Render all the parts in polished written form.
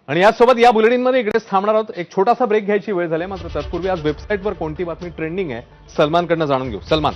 आणि यासोबत या बुलेटिनमध्ये इकडेच थांबणार आहोत. एक छोटासा ब्रेक घ्यायची वेळ झाली, मात्र तत्पूर्वी आज वेबसाईटवर कोणती बातमी ट्रेंडिंग आहे सलमानकडनं जाणून घेऊ. सलमान.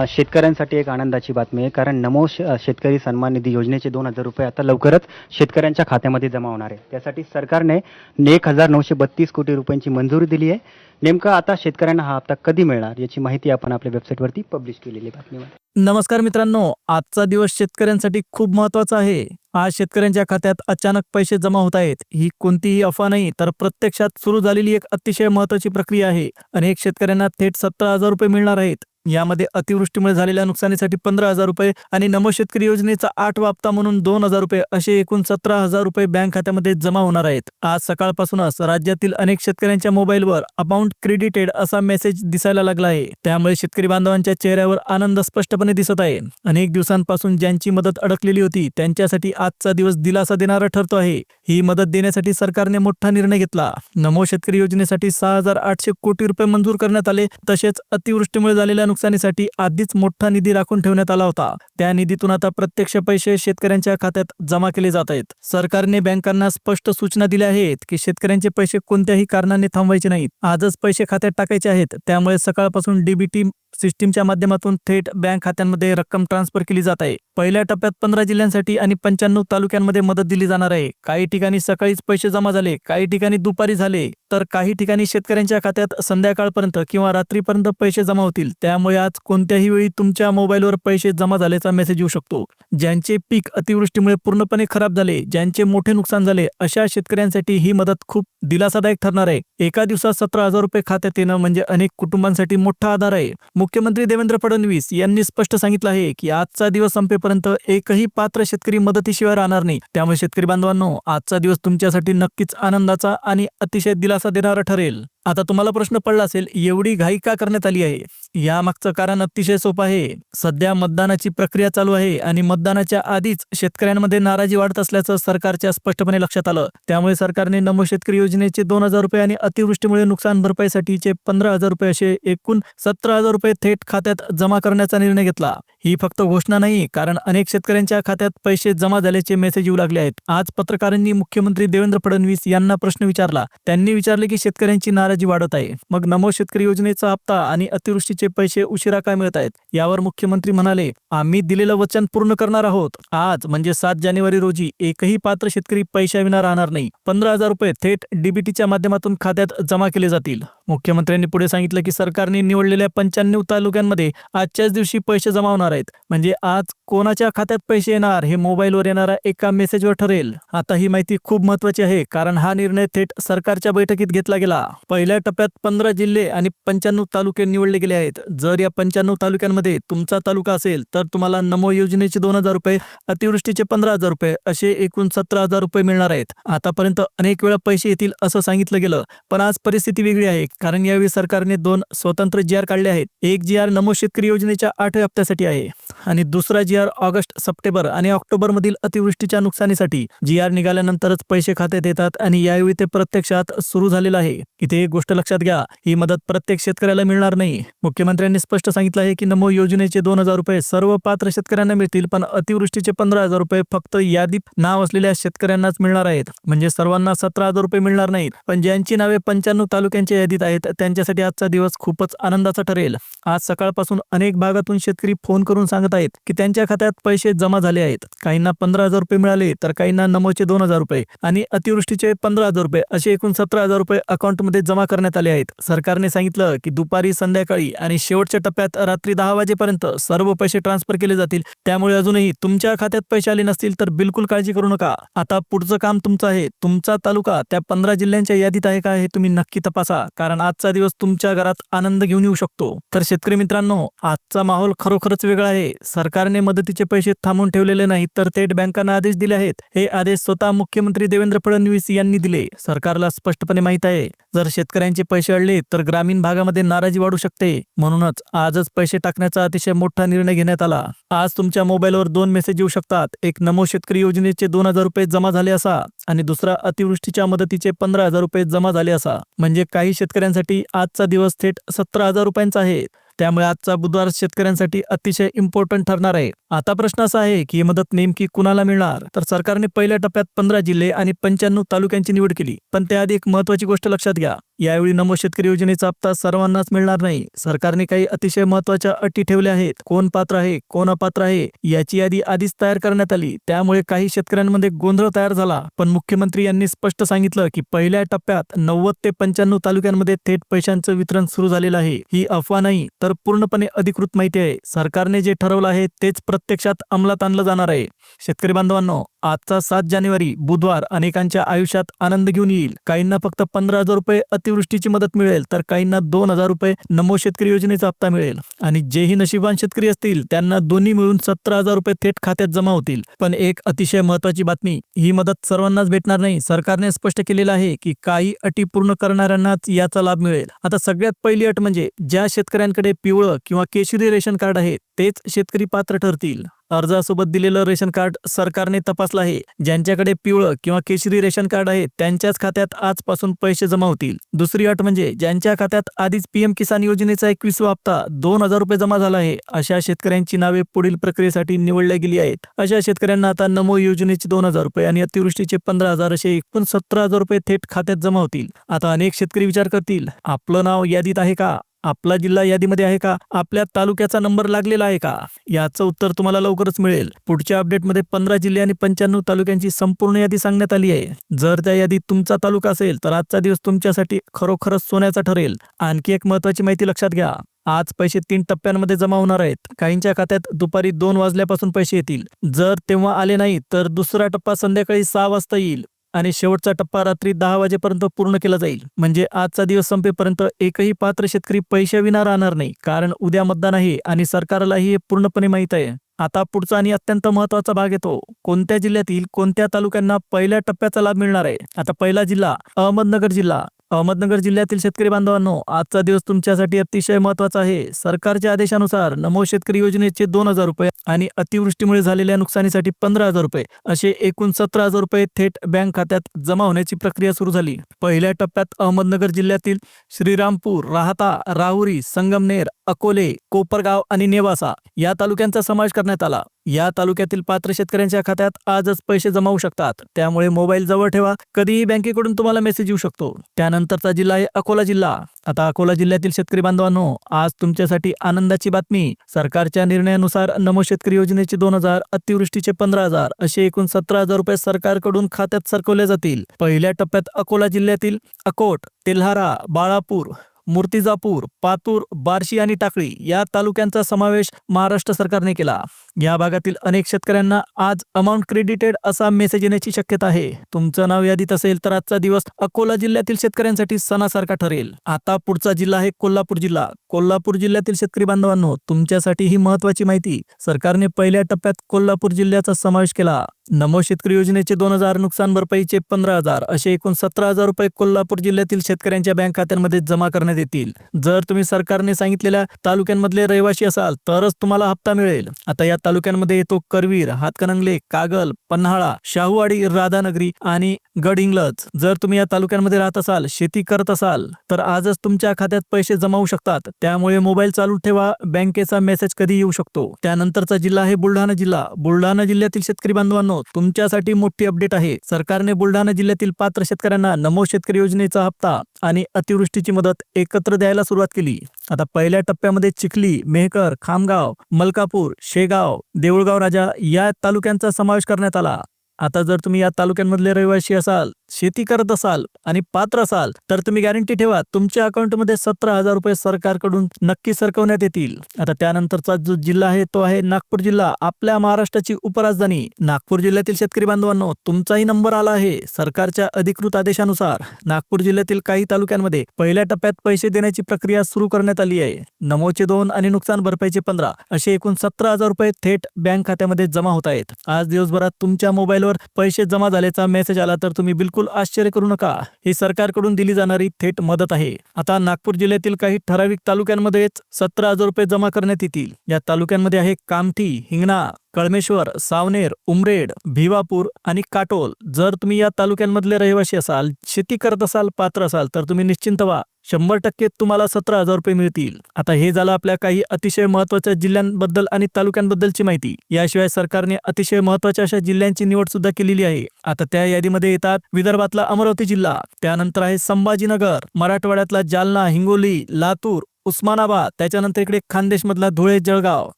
शेतकऱ्यांसाठी एक आनंदाची बातमी आहे, कारण नमो शेतकरी सन्मान निधी योजनेचे 2,000 रुपये आता लवकरच शेतकऱ्यांच्या खात्यामध्ये जमा होणार आहे. त्यासाठी सरकारने 1,932 कोटी रुपयांची मंजुरी दिली आहे. नेमकं आता शेतकऱ्यांना हा हप्ता कधी मिळणार याची माहिती आपण आपल्या वेबसाईटवरती पब्लिश केलेली बातमीमध्ये. नमस्कार मित्रांनो, आजचा दिवस शेतकऱ्यांसाठी खूप महत्त्वाचा आहे. आज शेतकऱ्यांच्या खात्यात अचानक पैसे जमा होत आहेत. ही कोणतीही अफवा नाही, तर प्रत्यक्षात सुरू झालेली एक अतिशय महत्त्वाची प्रक्रिया आहे. अनेक शेतकऱ्यांना थेट 17,000 रुपये मिळणार आहेत. यामध्ये अतिवृष्टीमुळे झालेल्या नुकसानीसाठी 15,000 रुपये आणि नमो शेतकरी योजनेचा 8वा हप्ता म्हणून 2,000 रुपये असे एकूण 17,000 रुपये बँक खात्यामध्ये जमा होणार आहेत. आज सकाळपासूनच राज्यातील अनेक शेतकऱ्यांच्या मोबाईलवर अमाऊंट क्रेडिटेड असा मेसेज दिसायला लागला आहे. त्यामुळे शेतकरी बांधवांच्या चेहऱ्यावर आनंद स्पष्टपणे दिसत आहे. अनेक दिवसांपासून ज्यांची मदत अडकलेली होती त्यांच्यासाठी आजचा दिवस दिलासा देणारा ठरतो आहे. ही मदत देण्यासाठी सरकारने मोठा निर्णय घेतला. नमो शेतकरी योजनेसाठी 6,800 कोटी रुपये मंजूर करण्यात आले. तसेच अतिवृष्टीमुळे झालेल्या नुकसानीसाठी आधीच मोठा निधी राखून ठेवण्यात आला होता. त्या निधीतून आता प्रत्यक्ष पैसे शेतकऱ्यांच्या खात्यात जमा केले जात आहेत. सरकारने बँकांना स्पष्ट सूचना दिल्या आहेत की शेतकऱ्यांचे पैसे कोणत्याही कारणाने थांबवायचे नाहीत. आजच पैसे खात्यात टाकायचे आहेत. त्यामुळे सकाळपासून डीबीटी सिस्टीमच्या माध्यमातून थेट बँक खात्यांमध्ये रक्कम ट्रान्सफर केली जात आहे. पहिल्या टप्प्यात 15 जिल्ह्यांसाठी आणि 95 तालुक्यांमध्ये मदत दिली जाणार आहे. काही ठिकाणी सकाळीच पैसे जमा झाले, काही ठिकाणी दुपारी झाले, तर काही ठिकाणी शेतकऱ्यांच्या खात्यात संध्याकाळपर्यंत किंवा रात्रीपर्यंत पैसे जमा होतील. त्यामुळे आज कोणत्याही वेळी तुमच्या मोबाईलवर पैसे जमा झाल्याचा मेसेज येऊ शकतो. ज्यांचे पीक अतिवृष्टीमुळे पूर्णपणे खराब झाले, ज्यांचे मोठे नुकसान झाले, अशा शेतकऱ्यांसाठी ही मदत खूप दिलासादायक ठरणार आहे. एका दिवसात 17,000 रुपये खात्यात येणं म्हणजे अनेक कुटुंबांसाठी मोठा आधार आहे. मुख्यमंत्री देवेंद्र फडणवीस यांनी स्पष्ट सांगितलं आहे की आजचा दिवस संपेपर्यंत एकही पात्र शेतकरी मदतीशिवाय राहणार नाही. त्यामुळे शेतकरी बांधवांनो, आजचा दिवस तुमच्यासाठी नक्कीच आनंदाचा आणि अतिशय दिलासा देणारा ठरेल. आता तुम्हाला प्रश्न पडला असेल, एवढी घाई का करण्यात आली आहे? यामागचं कारण अतिशय सोपं आहे. सध्या मतदानाची प्रक्रिया चालू आहे आणि मतदानाच्या आधीच शेतकऱ्यांमध्ये नाराजी वाढत असल्याचं सरकारच्या स्पष्टपणे लक्षात आलं. त्यामुळे सरकारने नमो शेतकरी योजनेचे 2,000 रुपये आणि अतिवृष्टीमुळे नुकसान भरपाईसाठीचे 15,000 रुपये असे एकूण 17,000 रुपये थेट खात्यात जमा करण्याचा निर्णय घेतला. ही फक्त घोषणा नाही, कारण अनेक शेतकऱ्यांच्या खात्यात पैसे जमा झाल्याचे मेसेज येऊ लागले आहेत. आज पत्रकारांनी मुख्यमंत्री देवेंद्र फडणवीस यांना प्रश्न विचारला. त्यांनी विचारले की शेतकऱ्यांची नाराजी वाढत आहे, मग नमो शेतकरी योजनेचा हप्ता आणि अतिवृष्टीचे पैसे उशिरा काय मिळत आहेत? यावर मुख्यमंत्री म्हणाले, आम्ही दिलेलं वचन पूर्ण करणार आहोत. आज म्हणजे 7 जानेवारी रोजी एकही पात्र शेतकरी पैशाविना राहणार नाही. 15,000 रुपये थेट डीबीटीच्या माध्यमातून खात्यात जमा केले जातील. मुख्यमंत्र्यांनी पुढे सांगितलं की सरकारने निवडलेल्या 95 तालुक्यांमध्ये आजच्याच दिवशी पैसे जमा होणार आहेत. म्हणजे आज कोणाच्या खात्यात पैसे येणार हे मोबाईलवर येणाऱ्या एका मेसेजवर ठरेल. आता ही माहिती खूप महत्त्वाची आहे, कारण हा निर्णय थेट सरकारच्या बैठकीत घेतला गेला. पहिल्या टप्प्यात 15 जिल्हे आणि 95 तालुके निवडले गेले आहेत. जर या 95 तालुक्यांमध्ये तुमचा तालुका असेल तर तुम्हाला नमो योजनेचे 2,000 रुपये, अतिवृष्टीचे 15,000 रुपये असे एकूण 17,000 रुपये मिळणार आहेत. आतापर्यंत अनेक वेळा पैसे येतील असं सांगितलं गेलं, पण आज परिस्थिती वेगळी आहे, कारण यावेळी सरकारने 2 स्वतंत्र GR काढले आहेत. एक GR नमो शेतकरी योजनेच्या 8व्या हप्त्यासाठी आहे आणि दुसरा GR ऑगस्ट, सप्टेंबर आणि ऑक्टोबर मधील अतिवृष्टीच्या नुकसानीसाठी. GR निघाल्यानंतरच पैसे खात्यात येतात आणि यावेळी ते प्रत्यक्षात सुरू झालेलं आहे. इथे एक गोष्ट लक्षात घ्या, ही मदत प्रत्येक शेतकऱ्याला मिळणार नाही. मुख्यमंत्र्यांनी स्पष्ट सांगितलं आहे की नमो योजनेचे 2,000 रुपये सर्व पात्र शेतकऱ्यांना मिळतील, पण अतिवृष्टीचे 15,000 रुपये फक्त यादीत नाव असलेल्या शेतकऱ्यांनाच मिळणार आहेत. म्हणजे सर्वांना 17,000 रुपये मिळणार नाहीत. पण ज्यांची नावे 95 तालुक्यांच्या यादीत आहेत त्यांच्यासाठी आजचा दिवस खूपच आनंदाचा ठरेल. आज सकाळपासून अनेक भागातून शेतकरी फोन करून सांगत आहेत की त्यांच्या खात्यात पैसे जमा झाले आहेत. काहींना 15,000 रुपये मिळाले, तर काहींना नमोचे 2,000 रुपये आणि अतिवृष्टीचे 15,000 रुपये असे एकूण 17,000 रुपये अकाउंटमध्ये जमा करण्यात आले आहेत. सरकारने सांगितलं की दुपारी, संध्याकाळी आणि शेवटच्या टप्प्यात रात्री 10 वाजेपर्यंत सर्व पैसे ट्रान्सफर केले जातील. त्यामुळे अजूनही तुमच्या खात्यात पैसे आले नसतील तर बिलकुल काळजी करू नका. आता पुढचं काम तुमचं आहे. तुमचा तालुका त्या 15 जिल्ह्यांच्या यादीत आहे का हे तुम्ही नक्की तपासा, कारण आजचा दिवस तुमच्या घरात आनंद घेऊन येऊ शकतो. तर शेतकरी मित्रांनो, आजचा माहोल खरोखरच वेगळा आहे. सरकारने मदतीचे पैसे थांबून ठेवलेले नाहीत, तर थेट बँकांना आदेश दिले आहेत. हे आदेश स्वतः मुख्यमंत्री देवेंद्र फडणवीस यांनी दिले. सरकारला स्पष्टपणे माहित आहे, जर शेतकऱ्यांचे पैसे अडले तर ग्रामीण भागामध्ये नाराजी वाढू शकते. म्हणूनच आजच पैसे टाकण्याचा अतिशय मोठा निर्णय घेण्यात आला. आज तुमच्या मोबाईलवर 2 मेसेज येऊ शकतात. एक नमो शेतकरी योजनेचे 2,000 रुपये जमा झाले असा आणि दुसरा अतिवृष्टीच्या मदतीचे 15,000 रुपये जमा झाले असा. म्हणजे काही शेतकऱ्यांसाठी आजचा दिवस थेट 17,000 रुपयांचा आहे. त्यामुळे आजचा बुधवार शेतकऱ्यांसाठी अतिशय इम्पॉर्टंट ठरणार आहे. आता प्रश्न असा आहे की ही मदत नेमकी कुणाला मिळणार? तर सरकारने पहिल्या टप्प्यात 15 जिल्हे आणि 95 तालुक्यांची निवड केली. पण त्याआधी एक महत्त्वाची गोष्ट लक्षात घ्या. यावेळी नमो शेतकरी योजनेचा हप्ता सर्वांनाच मिळणार नाही. सरकारने काही अतिशय महत्त्वाच्या अटी ठेवल्या आहेत. कोण पात्र आहे, कोण अपात्र आहे याची यादी आधीच तयार करण्यात आली. त्यामुळे काही शेतकऱ्यांमध्ये गोंधळ तयार झाला. पण मुख्यमंत्री यांनी स्पष्ट सांगितलं की पहिल्या टप्प्यात 90 ते 95 तालुक्यांमध्ये थेट पैशांचं वितरण सुरू झालेलं आहे. ही अफवा नाही तर पूर्णपणे अधिकृत माहिती आहे. सरकारने जे ठरवलं आहे तेच प्रत्यक्षात अंमलात आणलं जाणार आहे. शेतकरी बांधवांनो, आजचा 7 जानेवारी बुधवार अनेकांच्या आयुष्यात आनंद घेऊन येईल. काहींना फक्त 15,000 रुपये अतिवृष्टीची मदत मिळेल, तर काहींना 2,000 रुपये नमो शेतकरी योजनेचा हप्ता मिळेल. आणि जेही नशिबान शेतकरी असतील त्यांना दोन्ही मिळून 17,000 रुपये थेट खात्यात जमा होतील. पण एक अतिशय महत्त्वाची बातमी, ही मदत सर्वांनाच भेटणार नाही. सरकारने स्पष्ट केलेलं आहे की काही अटी पूर्ण करणाऱ्यांनाच याचा लाभ मिळेल. आता सगळ्यात पहिली अट म्हणजे ज्या शेतकऱ्यांकडे पिवळं किंवा केशरी रेशन कार्ड आहे तेच शेतकरी पात्र ठरतील. अर्जासोबत दिलेलं रेशन कार्ड सरकारने तपासलं आहे. ज्यांच्याकडे पिवळं किंवा केशरी रेशन कार्ड आहे त्यांच्याच खात्यात आजपासून पैसे जमा होतील. दुसरी अट म्हणजे ज्यांच्या खात्यात आधीच पीएम किसान योजनेचा 21वा हप्ता 2,000 रुपये जमा झाला आहे अशा शेतकऱ्यांची नावे पुढील प्रक्रियेसाठी निवडल्या गेली आहेत. अशा शेतकऱ्यांना आता नमो योजनेचे 2,000 रुपये आणि अतिवृष्टीचे 15,000 असे एकूण 17,000 रुपये थेट खात्यात जमा होतील. आता अनेक शेतकरी विचार करतील, आपलं नाव यादीत आहे का? आपला जिल्हा यादीमध्ये आहे का? आपल्या तालुक्याचा नंबर लागलेला आहे का? याचं उत्तर तुम्हाला लवकरच मिळेल. पुढच्या अपडेटमध्ये 15 जिल्हे आणि 95 तालुक्यांची संपूर्ण यादी सांगण्यात आली आहे. जर त्या यादीत तुमचा तालुका असेल तर आजचा दिवस तुमच्यासाठी खरोखरच सोन्याचा ठरेल. आणखी एक महत्त्वाची माहिती लक्षात घ्या. आज पैसे 3 टप्प्यांमध्ये जमा होणार आहेत. काहींच्या खात्यात दुपारी 2 वाजल्यापासून पैसे येतील. जर तेव्हा आले नाही तर दुसरा टप्पा संध्याकाळी 6 वाजता येईल आणि शेवटचा टप्पा रात्री 10 वाजेपर्यंत पूर्ण केला जाईल. म्हणजे आजचा दिवस संपेपर्यंत एकही पात्र शेतकरी पैशाविना राहणार नाही. कारण उद्या मतदान आहे आणि सरकारलाही हे पूर्णपणे माहीत आहे. आता पुढचा आणि अत्यंत महत्त्वाचा भाग येतो. कोणत्या जिल्ह्यातील कोणत्या तालुक्यांना पहिल्या टप्प्याचा लाभ मिळणार आहे? आता पहिला जिल्हा अहमदनगर जिल्हा. अहमदनगर जिल्ह्यातील शेतकरी बांधवांनो, आजचा दिवस तुमच्यासाठी अतिशय महत्त्वाचा आहे. सरकारच्या आदेशानुसार नमो शेतकरी योजनेचे 2,000 रुपये आणि अतिवृष्टीमुळे झालेल्या नुकसानीसाठी 15,000 रुपये असे एकूण 17,000 रुपये थेट बँक खात्यात जमा होण्याची प्रक्रिया सुरू झाली. पहिल्या टप्प्यात अहमदनगर जिल्ह्यातील श्रीरामपूर, राहाता, राहुरी, संगमनेर, अकोले, कोपरगाव आणि नेवासा या तालुक्यांचा समावेश करण्यात आला. या तालुक्यातील पात्र शेतकऱ्यांच्या खात्यात आजच पैसे जमा होऊ शकतात. त्यामुळे मोबाईल जवळ ठेवा. कधीही बँकेकडून तुम्हाला मेसेज येऊ शकतो. त्यानंतरचा जिल्हा आहे अकोला जिल्हा. आता अकोला जिल्ह्यातील शेतकरी बांधवांनो, आज तुमच्यासाठी आनंदाची बातमी. सरकारच्या निर्णयानुसार नमो शेतकरी योजनेचे 2,000, अतिवृष्टीचे 15,000 असे एकूण 17,000 रुपये सरकारकडून खात्यात सरकवले जातील. पहिल्या टप्प्यात अकोला जिल्ह्यातील अकोट, तेल्हारा, बाळापूर, मूर्तिजापूर, पातूर, बार्शी आणि टाकळी या तालुक्यांचा समावेश महाराष्ट्र सरकारने केला. या भागातील अनेक शेतकऱ्यांना आज अमाऊंट क्रेडिटेड असा मेसेज येण्याची शक्यता आहे. तुमचं नाव यादीत असेल तर आजचा दिवस अकोला जिल्ह्यातील शेतकऱ्यांसाठी सणासारखा ठरेल. आता पुढचा जिल्हा आहे कोल्हापूर जिल्हा. कोल्हापूर जिल्ह्यातील शेतकरी बांधवांनो, तुमच्यासाठी ही महत्त्वाची माहिती. सरकारने पहिल्या टप्प्यात कोल्हापूर जिल्ह्याचा समावेश केला. नमो शेतकरी योजनेचे 2,000, नुकसान भरपाईचे 15,000 असे एकूण 17,000 रुपये कोल्हापूर जिल्ह्यातील शेतकऱ्यांच्या बँक खात्यांमध्ये जमा करण्यात येतील. जर तुम्ही सरकारने सांगितलेल्या तालुक्यांमधले रहिवासी असाल तरच तुम्हाला हप्ता मिळेल. आता या तालुक्यांमध्ये येतो करवीर, हातकणंगले, कागल, पन्हाळा, शाहूवाडी, राधानगरी आणि गडहिंग्लज. जर तुम्ही या तालुक्यांमध्ये राहत असाल, शेती करत असाल तर आजच तुमच्या खात्यात पैसे जमा होऊ शकतात. त्यामुळे मोबाईल चालू ठेवा. बँकेचा मेसेज कधी येऊ शकतो. त्यानंतरचा जिल्हा आहे बुलढाणा जिल्हा. बुलढाणा जिल्ह्यातील शेतकरी बांधवांनो, तुमच्यासाठी मोठी अपडेट आहे. सरकारने बुलढाणा जिल्ह्यातील पात्र शेतकऱ्यांना नमो शेतकरी योजनेचा हप्ता आणि अतिवृष्टीची मदत एकत्र द्यायला सुरुवात केली. आता पहिल्या टप्प्यामध्ये चिखली, मेहकर, खामगाव, मलकापूर, शेगाव, देऊळगाव राजा या तालुक्यांचा समावेश करण्यात आला. आता जर तुम्ही या तालुक्यांमधले रहिवासी असाल, शेती करत असाल आणि पात्र असाल तर तुम्ही गॅरंटी ठेवा तुमच्या अकाउंटमध्ये 17,000 रुपये सरकारकडून नक्की सरकवण्यात येतील. आता त्यानंतरचा जो जिल्हा आहे तो आहे नागपूर जिल्हा. आपल्या महाराष्ट्राची उपराजधानी नागपूर जिल्ह्यातील शेतकरी बांधवांनो, तुमचाही नंबर आला आहे. सरकारच्या अधिकृत आदेशानुसार नागपूर जिल्ह्यातील काही तालुक्यांमध्ये पहिल्या टप्प्यात पैसे देण्याची प्रक्रिया सुरू करण्यात आली आहे. नमोचे 2 आणि नुकसान भरपाईचे 15 असे एकूण 17,000 रुपये थेट बँक खात्यामध्ये जमा होत आहेत. आज दिवसभरात तुमच्या मोबाईलवर पैसे जमा झाल्याचा मेसेज आला तर तुम्ही बिलकुल आश्चर्य करू नका. ही सरकारकडून दिली जाणारी थेट मदत आहे. आता नागपूर जिल्ह्यातील काही ठराविक तालुक्यांमध्येच 17,000 रुपये जमा करण्यात येतील. या तालुक्यांमध्ये आहे कामठी, हिंगणा, कळमेश्वर, सावनेर, उमरेड, भिवापूर आणि काटोल. जर तुम्ही या तालुक्यांमधले रहिवासी असाल, शेती करत असाल, पात्र असाल तर तुम्ही निश्चिंत व्हा. 100% तुम्हाला 17,000 रुपये मिळतील. आता हे झालं आपल्या काही अतिशय महत्त्वाच्या जिल्ह्यांबद्दल आणि तालुक्यांबद्दलची माहिती. याशिवाय सरकारने अतिशय महत्त्वाच्या अशा जिल्ह्यांची निवड सुद्धा केलेली आहे. आता त्या यादीमध्ये येतात विदर्भातला अमरावती जिल्हा, त्यानंतर आहे संभाजीनगर, मराठवाड्यातला जालना, हिंगोली, लातूर, उस्मानाबाद, त्याच्यानंतर इकडे खानदेशमधला धुळे, जळगाव,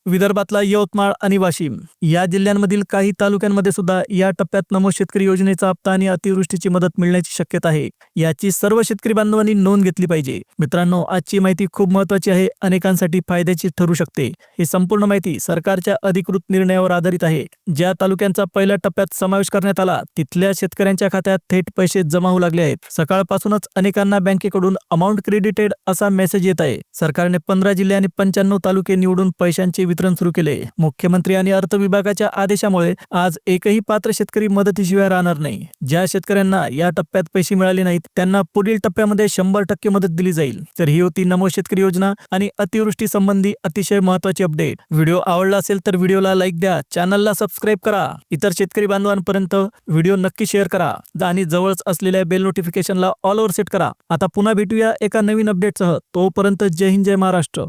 विदर्भातला यवतमाळ आणि वाशिम. या जिल्ह्यांमधील काही तालुक्यांमध्ये सुद्धा या टप्प्यात नमो शेतकरी योजनेचा हप्ता आणि अतिवृष्टीची मदत मिळण्याची शक्यता आहे. याची सर्व शेतकरी बांधवांनी नोंद घेतली पाहिजे. मित्रांनो, आजची माहिती खूप महत्त्वाची आहे, अनेकांसाठी फायद्याची ठरू शकते. ही संपूर्ण माहिती सरकारच्या अधिकृत निर्णयावर आधारित आहे. ज्या तालुक्यांचा पहिल्या टप्प्यात समावेश करण्यात आला तिथल्या शेतकऱ्यांच्या खात्यात थेट पैसे जमा होऊ लागले आहेत. सकाळपासूनच अनेकांना बँकेकडून अमाऊंट क्रेडिटेड असा मेसेज येत आहे. सरकारने 15 जिल्हे आणि 95 तालुके निवडून पैशांचे वितरण सुरू केले. मुख्यमंत्री आणि अर्थ विभागाच्या आदेशामुळे आज एकही पात्र शेतकरी मदतीशिवाय राहणार नाही. ज्या शेतकऱ्यांना या टप्प्यात पैसे मिळाले नाहीत त्यांना पुढील टप्प्यामध्ये 100% मदत दिली जाईल. तर ही होती नमो शेतकरी योजना आणि अतिवृष्टी संबंधी अतिशय महत्त्वाची अपडेट. व्हिडिओ आवडला असेल तर व्हिडिओला लाईक द्या, चॅनलला सबस्क्राईब करा, इतर शेतकरी बांधवांपर्यंत व्हिडिओ नक्की शेअर करा आणि जवळच असलेल्या बेल नोटिफिकेशनला ऑल ओव्हर सेट करा. आता पुन्हा भेटूया एका नवीन अपडेटसह. तोपर्यंत जय हिंद, जय महाराष्ट्र.